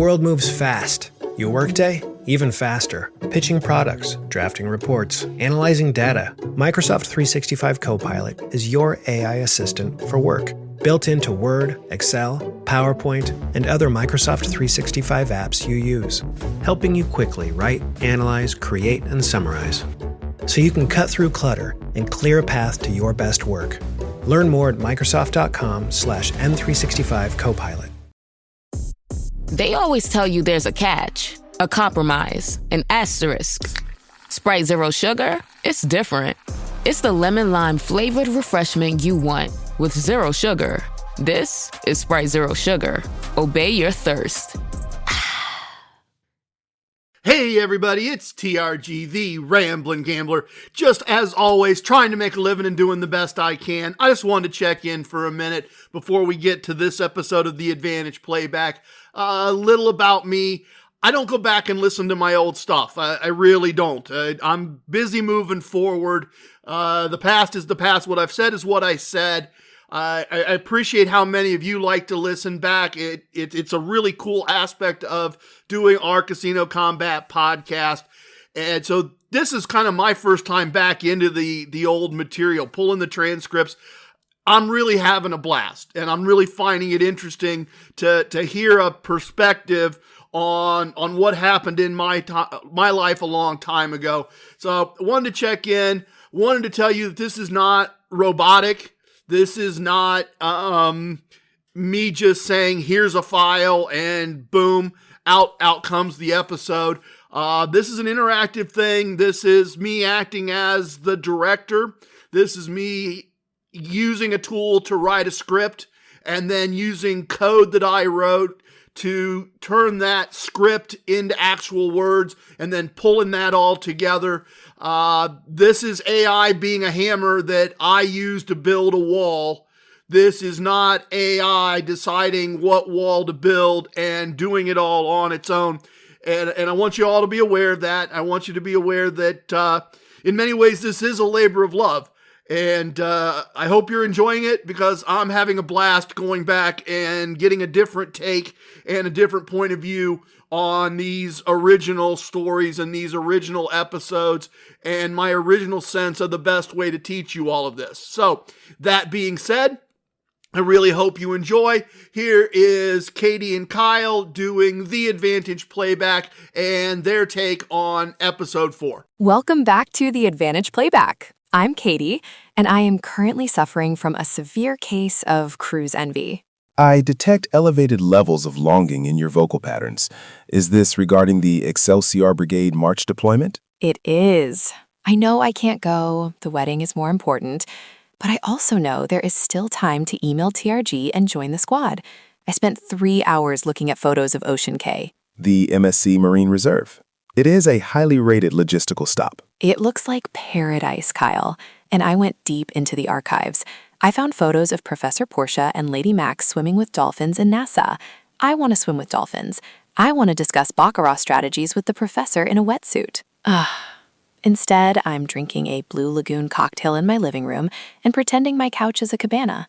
world moves fast. Your workday, even faster. Pitching products, drafting reports, analyzing data. Microsoft 365 Copilot is your AI assistant for work. Built into Word, Excel, PowerPoint, and other Microsoft 365 apps you use. Helping you quickly write, analyze, create, and summarize. So you can cut through clutter and clear a path to your best work. Learn more at Microsoft.com/M365 Copilot. They always tell you there's a catch, a compromise, an asterisk. Sprite Zero Sugar? It's different. It's the lemon lime flavored refreshment you want with zero sugar. This is Sprite Zero Sugar. Obey your thirst. Hey everybody, it's TRG, the Ramblin' Gambler. Just as always, trying to make a living and doing the best I can. I just wanted to check in for a minute before we get to this episode of the Advantage Playback. A little about me. I don't go back and listen to my old stuff. I really don't. I'm busy moving forward. The past is the past. What I've said is what I said. I appreciate how many of you like to listen back. It's a really cool aspect of doing our Casino Combat podcast. And so this is kind of my first time back into the old material, pulling the transcripts. I'm really having a blast, and I'm really finding it interesting to hear a perspective on what happened in my life a long time ago. So I wanted to check in, wanted to tell you that this is not robotic. This is not me just saying, here's a file and boom, out comes the episode. This is an interactive thing. This is me acting as the director. This is me using a tool to write a script and then using code that I wrote to turn that script into actual words and then pulling that all together. This is AI being a hammer that I use to build a wall. This is not AI deciding what wall to build and doing it all on its own. And I want you all to be aware of that. I want you to be aware that in many ways this is a labor of love. And I hope you're enjoying it, because I'm having a blast going back and getting a different take and a different point of view on these original stories and these original episodes and my original sense of the best way to teach you all of this. So that being said, I really hope you enjoy. Here is Katie and Kyle doing the Advantage Playback and their take on episode 4. Welcome back to the Advantage Playback. I'm Katie, and I am currently suffering from a severe case of cruise envy. I detect elevated levels of longing in your vocal patterns. Is this regarding the Excelsior Brigade March deployment? It is. I know I can't go, the wedding is more important, but I also know there is still time to email TRG and join the squad. I spent 3 hours looking at photos of Ocean Cay. The MSC Marine Reserve. It is a highly rated logistical stop. It looks like paradise, Kyle, and I went deep into the archives. I found photos of Professor Portia and Lady Max swimming with dolphins in Nassau. I want to swim with dolphins. I want to discuss baccarat strategies with the professor in a wetsuit. Instead, I'm drinking a Blue Lagoon cocktail in my living room and pretending my couch is a cabana.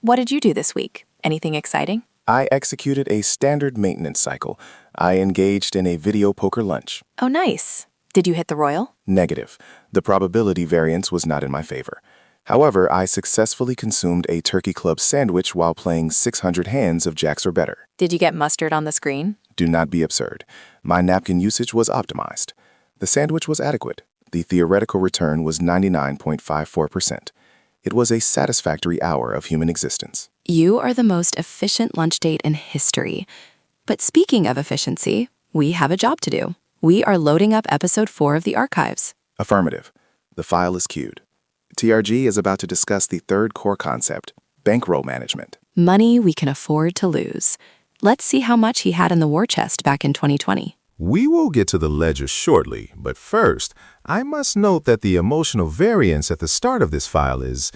What did you do this week? Anything exciting? I executed a standard maintenance cycle. I engaged in a video poker lunch. Oh, nice. Did you hit the royal? Negative. The probability variance was not in my favor. However, I successfully consumed a Turkey Club sandwich while playing 600 hands of jacks or better. Did you get mustard on the screen? Do not be absurd. My napkin usage was optimized. The sandwich was adequate. The theoretical return was 99.54%. It was a satisfactory hour of human existence. You are the most efficient lunch date in history. But speaking of efficiency, we have a job to do. We are loading up episode 4 of the archives. Affirmative. The file is queued. TRG is about to discuss the third core concept, bankroll management. Money we can afford to lose. Let's see how much he had in the war chest back in 2020. We will get to the ledger shortly, but first, I must note that the emotional variance at the start of this file is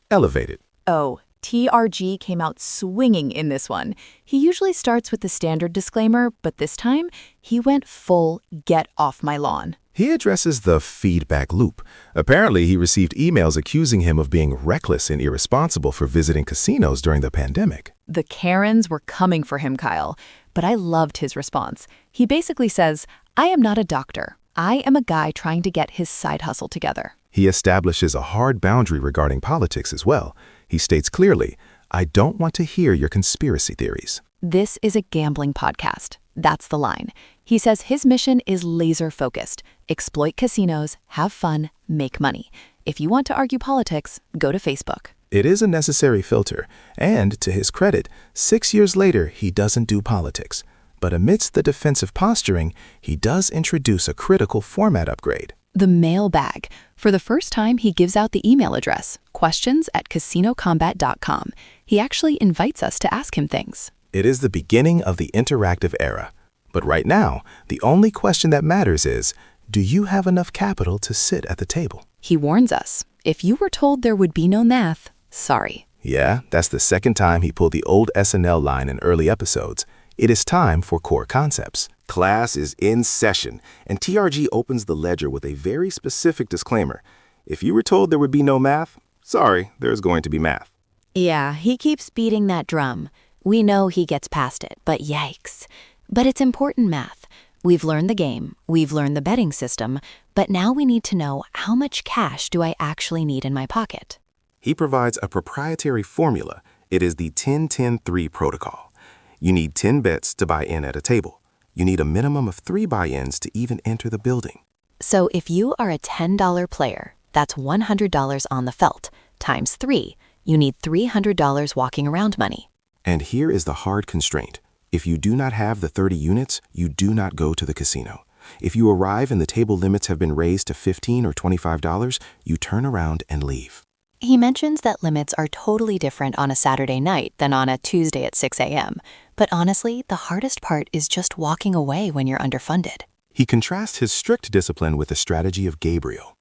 elevated. Oh, TRG came out swinging in this one. He usually starts with the standard disclaimer, but this time, he went full get off my lawn. He addresses the feedback loop. Apparently, he received emails accusing him of being reckless and irresponsible for visiting casinos during the pandemic. The Karens were coming for him, Kyle. But I loved his response. He basically says, I am not a doctor. I am a guy trying to get his side hustle together. He establishes a hard boundary regarding politics as well. He states clearly, I don't want to hear your conspiracy theories. This is a gambling podcast. That's the line. He says his mission is laser-focused. Exploit casinos, have fun, make money. If you want to argue politics, go to Facebook. It is a necessary filter, and to his credit, 6 years later, he doesn't do politics. But amidst the defensive posturing, he does introduce a critical format upgrade. The mailbag. For the first time, he gives out the email address, questions@casinocombat.com. He actually invites us to ask him things. It is the beginning of the interactive era. But right now, the only question that matters is, do you have enough capital to sit at the table? He warns us, if you were told there would be no math, sorry. Yeah, that's the second time he pulled the old SNL line in early episodes. It is time for core concepts. Class is in session, and TRG opens the ledger with a very specific disclaimer. If you were told there would be no math, sorry, there's going to be math. Yeah, he keeps beating that drum. We know he gets past it, but yikes. But it's important math. We've learned the game, we've learned the betting system, but now we need to know how much cash do I actually need in my pocket. He provides a proprietary formula. It is the 10-10-3 protocol. You need 10 bets to buy in at a table. You need a minimum of 3 buy-ins to even enter the building. So if you are a $10 player, that's $100 on the felt, times 3. You need $300 walking around money. And here is the hard constraint. If you do not have the 30 units, you do not go to the casino. If you arrive and the table limits have been raised to $15 or $25, you turn around and leave. He mentions that limits are totally different on a Saturday night than on a Tuesday at 6 a.m. But honestly, the hardest part is just walking away when you're underfunded. He contrasts his strict discipline with the strategy of Gabriel.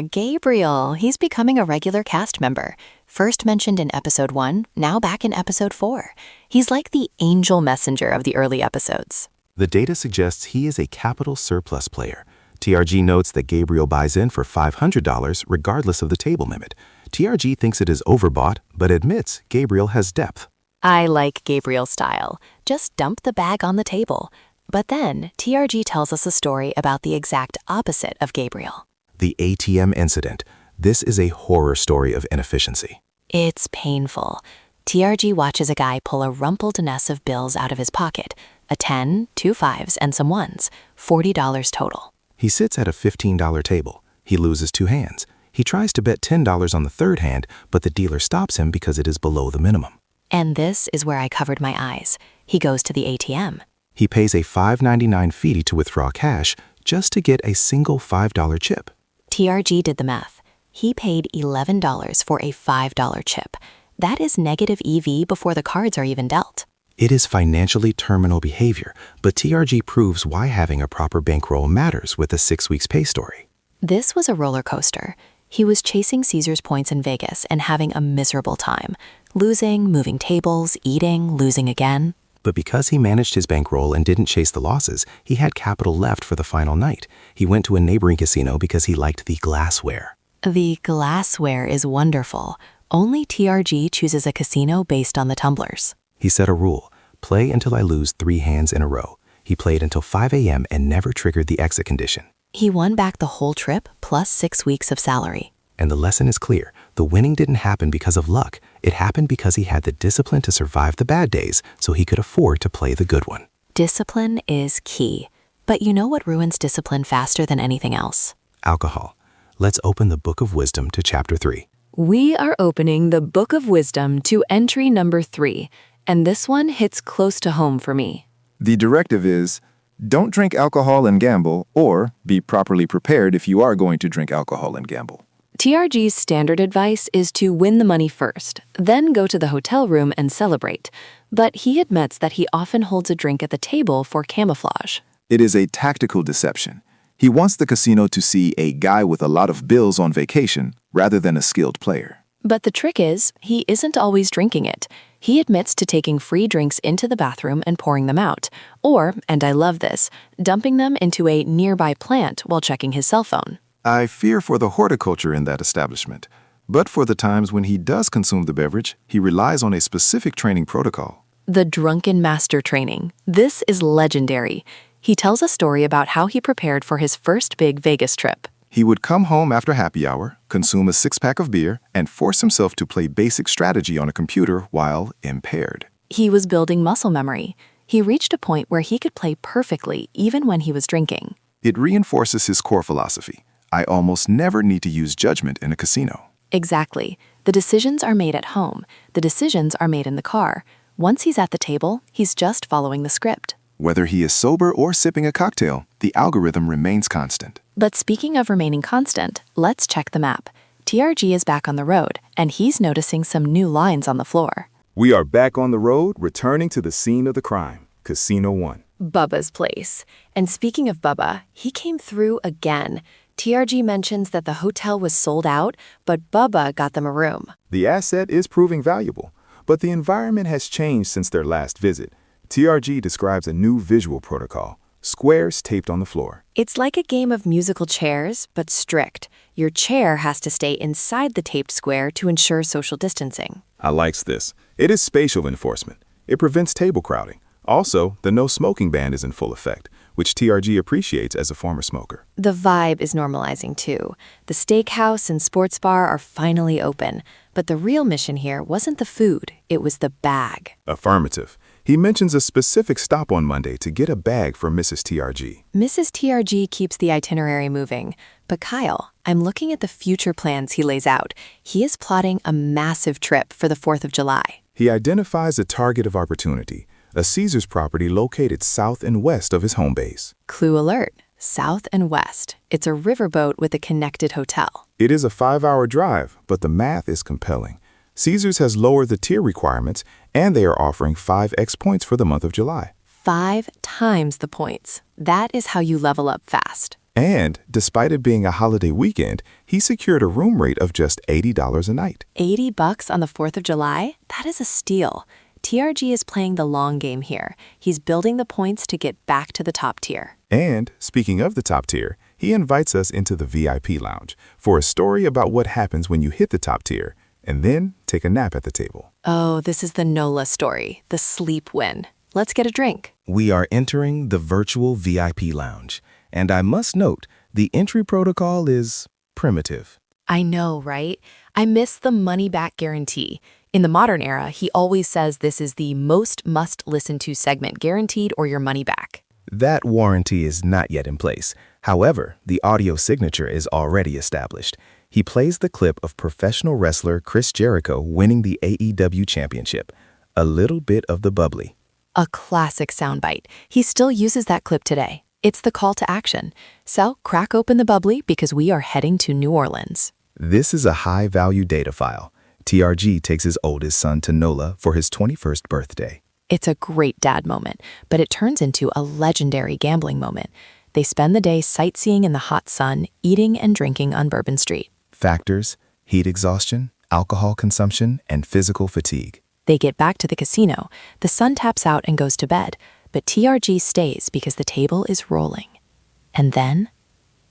Gabriel, he's becoming a regular cast member. First mentioned in episode 1, now back in episode 4. He's like the angel messenger of the early episodes. The data suggests he is a capital surplus player. TRG notes that Gabriel buys in for $500 regardless of the table limit. TRG thinks it is overbought, but admits Gabriel has depth. I like Gabriel's style. Just dump the bag on the table. But then, TRG tells us a story about the exact opposite of Gabriel. The ATM incident. This is a horror story of inefficiency. It's painful. TRG watches a guy pull a rumpled mess of bills out of his pocket. A 10, 2 5s, and some 1s. $40 total. He sits at a $15 table. He loses 2 hands. He tries to bet $10 on the third hand, but the dealer stops him because it is below the minimum. And this is where I covered my eyes. He goes to the ATM. He pays a $5.99 fee to withdraw cash just to get a single $5 chip. TRG did the math. He paid $11 for a $5 chip. That is negative EV before the cards are even dealt. It is financially terminal behavior, but TRG proves why having a proper bankroll matters with a 6 weeks pay story. This was a roller coaster. He was chasing Caesar's points in Vegas and having a miserable time. Losing, moving tables, eating, losing again. But because he managed his bankroll and didn't chase the losses, he had capital left for the final night. He went to a neighboring casino because he liked the glassware. The glassware is wonderful. Only TRG chooses a casino based on the tumblers. He set a rule: play until I lose 3 hands in a row. He played until 5 a.m. and never triggered the exit condition. He won back the whole trip plus 6 weeks of salary. And the lesson is clear. The winning didn't happen because of luck. It happened because he had the discipline to survive the bad days so he could afford to play the good one. Discipline is key. But you know what ruins discipline faster than anything else? Alcohol. Let's open the Book of Wisdom to Chapter 3. We are opening the Book of Wisdom to entry number 3, and this one hits close to home for me. The directive is, don't drink alcohol and gamble, or be properly prepared if you are going to drink alcohol and gamble. TRG's standard advice is to win the money first, then go to the hotel room and celebrate. But he admits that he often holds a drink at the table for camouflage. It is a tactical deception. He wants the casino to see a guy with a lot of bills on vacation rather than a skilled player. But the trick is, he isn't always drinking it. He admits to taking free drinks into the bathroom and pouring them out. Or, and I love this, dumping them into a nearby plant while checking his cell phone. I fear for the horticulture in that establishment. But for the times when he does consume the beverage, he relies on a specific training protocol. The Drunken Master training. This is legendary. He tells a story about how he prepared for his first big Vegas trip. He would come home after happy hour, consume a six-pack of beer, and force himself to play basic strategy on a computer while impaired. He was building muscle memory. He reached a point where he could play perfectly even when he was drinking. It reinforces his core philosophy. I almost never need to use judgment in a casino. Exactly. The decisions are made at home. The decisions are made in the car. Once he's at the table, he's just following the script. Whether he is sober or sipping a cocktail, the algorithm remains constant. But speaking of remaining constant, let's check the map. TRG is back on the road, and he's noticing some new lines on the floor. We are back on the road, returning to the scene of the crime, Casino 1. Bubba's place. And speaking of Bubba, he came through again. TRG mentions that the hotel was sold out, but Bubba got them a room. The asset is proving valuable, but the environment has changed since their last visit. TRG describes a new visual protocol, squares taped on the floor. It's like a game of musical chairs, but strict. Your chair has to stay inside the taped square to ensure social distancing. I likes this. It is spatial enforcement. It prevents table crowding. Also, the no smoking ban is in full effect, which TRG appreciates as a former smoker. The vibe is normalizing too. The steakhouse and sports bar are finally open. But the real mission here wasn't the food, it was the bag. Affirmative. He mentions a specific stop on Monday to get a bag for Mrs. TRG. Mrs. TRG keeps the itinerary moving. But Kyle, I'm looking at the future plans he lays out. He is plotting a massive trip for the 4th of July. He identifies a target of opportunity, a Caesars property located south and west of his home base. Clue alert, south and west. It's a riverboat with a connected hotel. It is a 5-hour drive, but the math is compelling. Caesars has lowered the tier requirements, and they are offering 5x points for the month of July. 5 times the points. That is how you level up fast. And, despite it being a holiday weekend, he secured a room rate of just $80 a night. $80 on the 4th of July? That is a steal. TRG is playing the long game here. He's building the points to get back to the top tier. And, speaking of the top tier, he invites us into the VIP lounge for a story about what happens when you hit the top tier and then take a nap at the table. Oh, this is the NOLA story, the sleep win. Let's get a drink. We are entering the virtual VIP lounge, and I must note, the entry protocol is primitive. I know, right? I miss the money-back guarantee. In the modern era, he always says this is the most must-listen-to segment guaranteed or your money back. That warranty is not yet in place. However, the audio signature is already established. He plays the clip of professional wrestler Chris Jericho winning the AEW championship. A little bit of the bubbly. A classic soundbite. He still uses that clip today. It's the call to action. So crack open the bubbly because we are heading to New Orleans. This is a high-value data file. TRG takes his oldest son to NOLA for his 21st birthday. It's a great dad moment, but it turns into a legendary gambling moment. They spend the day sightseeing in the hot sun, eating and drinking on Bourbon Street. Factors: heat exhaustion, alcohol consumption, and physical fatigue. They get back to the casino. The son taps out and goes to bed, but TRG stays because the table is rolling. And then,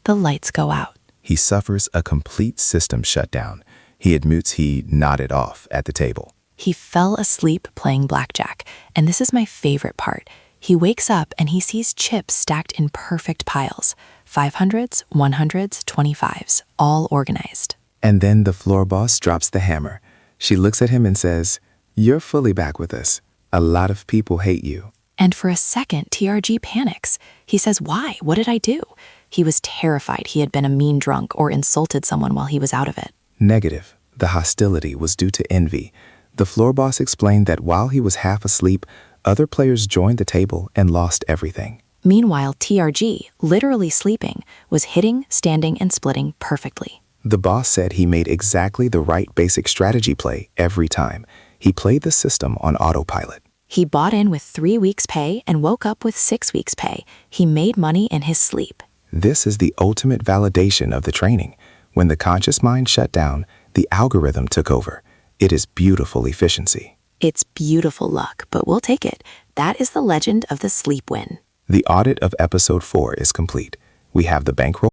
the lights go out. He suffers a complete system shutdown. He admits he nodded off at the table. He fell asleep playing blackjack, and this is my favorite part. He wakes up and he sees chips stacked in perfect piles. 500s, 100s, 25s, all organized. And then the floor boss drops the hammer. She looks at him and says, "You're fully back with us. A lot of people hate you." And for a second, TRG panics. He says, "Why? What did I do?" He was terrified he had been a mean drunk or insulted someone while he was out of it. Negative. The hostility was due to envy. The floor boss explained that while he was half asleep, other players joined the table and lost everything. Meanwhile, TRG, literally sleeping, was hitting, standing, and splitting perfectly. The boss said he made exactly the right basic strategy play every time. He played the system on autopilot. He bought in with 3 weeks' pay and woke up with 6 weeks' pay. He made money in his sleep. This is the ultimate validation of the training. When the conscious mind shut down, the algorithm took over. It is beautiful efficiency. It's beautiful luck, but we'll take it. That is the legend of the sleep win. The audit of episode 4 is complete. We have the bankroll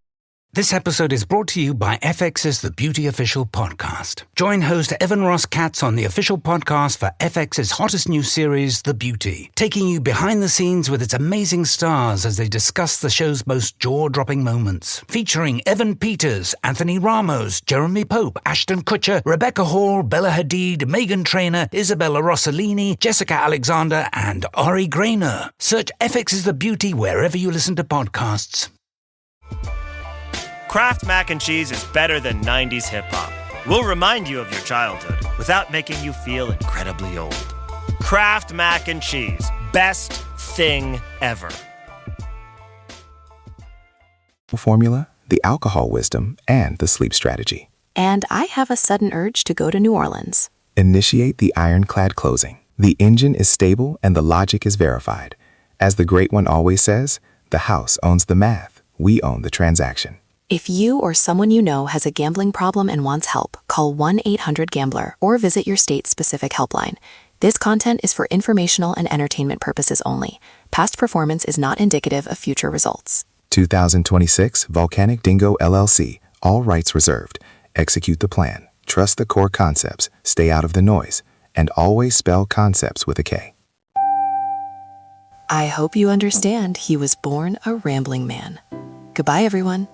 This episode is brought to you by FX's The Beauty Official Podcast. Join host Evan Ross Katz on the official podcast for FX's hottest new series, The Beauty, taking you behind the scenes with its amazing stars as they discuss the show's most jaw-dropping moments. Featuring Evan Peters, Anthony Ramos, Jeremy Pope, Ashton Kutcher, Rebecca Hall, Bella Hadid, Megan Trainor, Isabella Rossellini, Jessica Alexander, and Ari Grainer. Search FX's The Beauty wherever you listen to podcasts. Kraft Mac and Cheese is better than 90s hip-hop. We'll remind you of your childhood without making you feel incredibly old. Kraft Mac and Cheese. Best thing ever. Formula, the alcohol wisdom, and the sleep strategy. And I have a sudden urge to go to New Orleans. Initiate the ironclad closing. The engine is stable and the logic is verified. As the great one always says, the house owns the math. We own the transaction. If you or someone you know has a gambling problem and wants help, call 1-800-GAMBLER or visit your state-specific helpline. This content is for informational and entertainment purposes only. Past performance is not indicative of future results. 2026 Volcanic Dingo LLC. All rights reserved. Execute the plan. Trust the core concepts. Stay out of the noise. And always spell concepts with a K. I hope you understand he was born a rambling man. Goodbye, everyone.